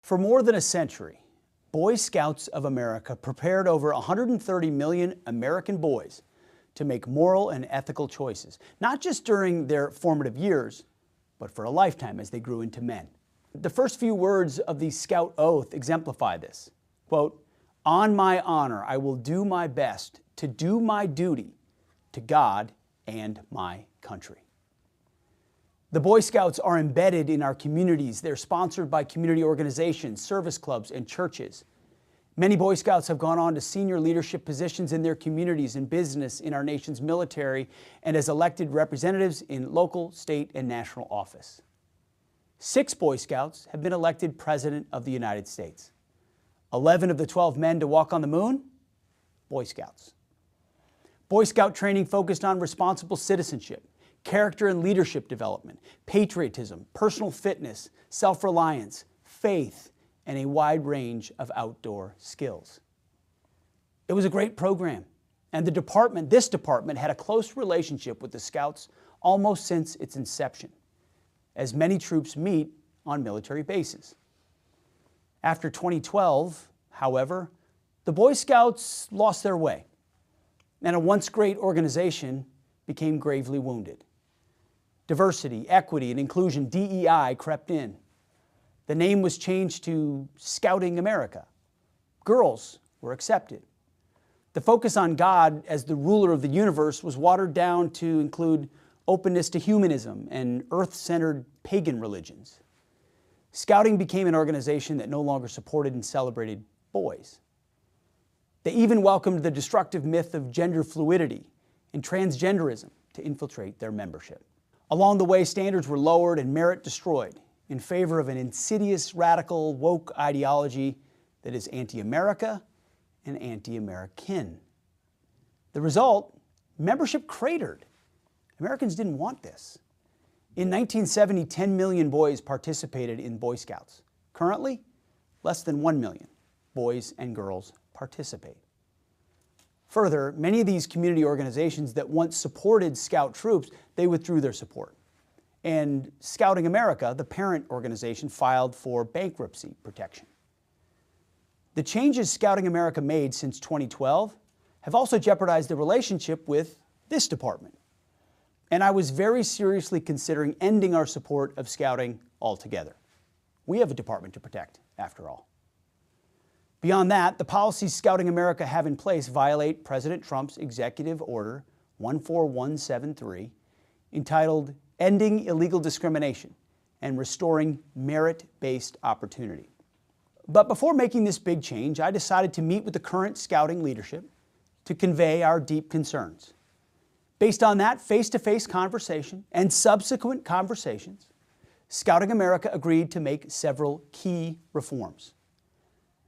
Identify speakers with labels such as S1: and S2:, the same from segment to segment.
S1: For more than a century, Boy Scouts of America prepared over 130 million American boys to make moral and ethical choices, not just during their formative years, but for a lifetime as they grew into men. The first few words of the Scout Oath exemplify this. Quote, "On my honor, I will do my best to do my duty to God and my country." The Boy Scouts are embedded in our communities. They're sponsored by community organizations, service clubs, and churches. Many Boy Scouts have gone on to senior leadership positions in their communities, in business, in our nation's military, and as elected representatives in local, state, and national office. 6 Boy Scouts have been elected President of the United States. 11 of the 12 men to walk on the moon, Boy Scouts. Boy Scout training focused on responsible citizenship, character and leadership development, patriotism, personal fitness, self-reliance, faith, and a wide range of outdoor skills. It was a great program, and this department had a close relationship with the Scouts almost since its inception, as many troops meet on military bases. After 2012, however, the Boy Scouts lost their way, and a once great organization became gravely wounded. Diversity, equity, and inclusion, DEI, crept in. The name was changed to Scouting America. Girls were accepted. The focus on God as the ruler of the universe was watered down to include openness to humanism and earth-centered pagan religions. Scouting became an organization that no longer supported and celebrated boys. They even welcomed the destructive myth of gender fluidity and transgenderism to infiltrate their membership. Along the way, standards were lowered and merit destroyed in favor of an insidious, radical, woke ideology that is anti-America and anti-American. The result, membership cratered. Americans didn't want this. In 1970, 10 million boys participated in Boy Scouts. Currently, less than 1 million boys and girls participate. Further, many of these community organizations that once supported Scout troops, they withdrew their support. And Scouting America, the parent organization, filed for bankruptcy protection. The changes Scouting America made since 2012 have also jeopardized the relationship with this department. And I was very seriously considering ending our support of Scouting altogether. We have a department to protect, after all. Beyond that, the policies Scouting America have in place violate President Trump's Executive Order 14173, entitled Ending Illegal Discrimination and Restoring Merit-Based Opportunity. But before making this big change, I decided to meet with the current Scouting leadership to convey our deep concerns. Based on that face-to-face conversation and subsequent conversations, Scouting America agreed to make several key reforms.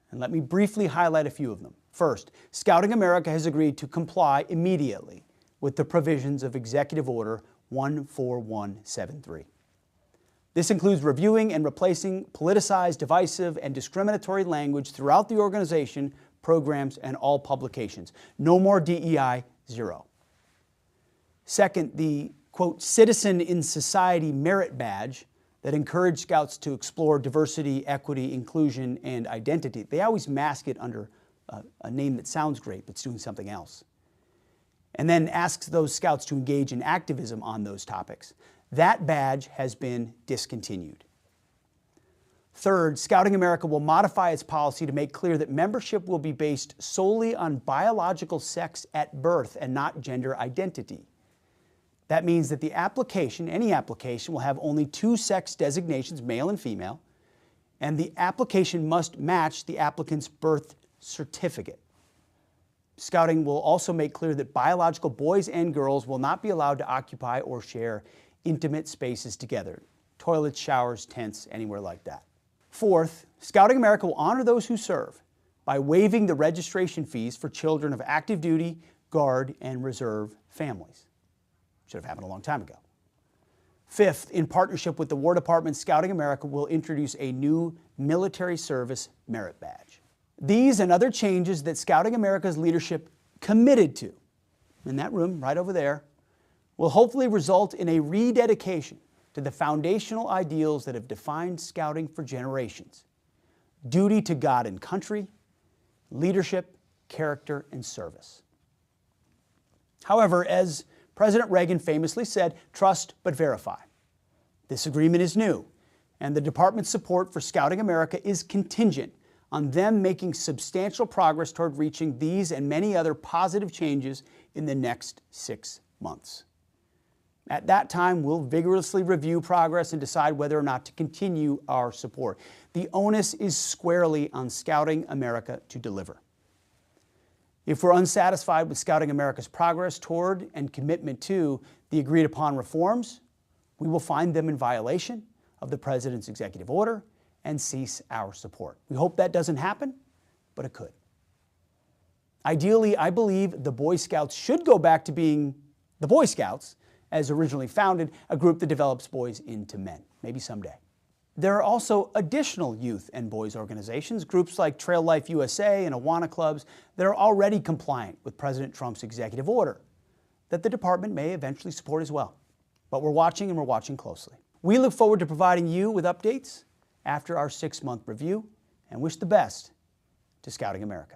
S1: And let me briefly highlight a few of them. First, Scouting America has agreed to comply immediately with the provisions of Executive Order 14173. This includes reviewing and replacing politicized, divisive, and discriminatory language throughout the organization, programs, and all publications. No more DEI, zero. Second, the, quote, Citizen in Society Merit Badge that encouraged Scouts to explore diversity, equity, inclusion, and identity. They always mask it under a name that sounds great, but it's doing something else. And then asks those Scouts to engage in activism on those topics. That badge has been discontinued. Third, Scouting America will modify its policy to make clear that membership will be based solely on biological sex at birth and not gender identity. That means that the application, any application, will have only 2 sex designations, male and female, and the application must match the applicant's birth certificate. Scouting will also make clear that biological boys and girls will not be allowed to occupy or share intimate spaces together, toilets, showers, tents, anywhere like that. Fourth, Scouting America will honor those who serve by waiving the registration fees for children of active duty, Guard, and Reserve families. Should have happened a long time ago. Fifth, in partnership with the War Department, Scouting America will introduce a new military service merit badge. These and other changes that Scouting America's leadership committed to, in that room right over there, will hopefully result in a rededication to the foundational ideals that have defined Scouting for generations. duty to God and country, leadership, character, and service. However, as President Reagan famously said, trust but verify. This agreement is new, and the department's support for Scouting America is contingent on them making substantial progress toward reaching these and many other positive changes in the next 6 months. At that time, we'll vigorously review progress and decide whether or not to continue our support. The onus is squarely on Scouting America to deliver. If we're unsatisfied with Scouting America's progress toward and commitment to the agreed upon reforms, we will find them in violation of the President's executive order and cease our support. We hope that doesn't happen, but it could. Ideally, I believe the Boy Scouts should go back to being the Boy Scouts, as originally founded, a group that develops boys into men, maybe someday. There are also additional youth and boys organizations, groups like Trail Life USA and Awana Clubs, that are already compliant with President Trump's executive order that the department may eventually support as well. But we're watching, and we're watching closely. We look forward to providing you with updates after our 6-month review, and wish the best to Scouting America.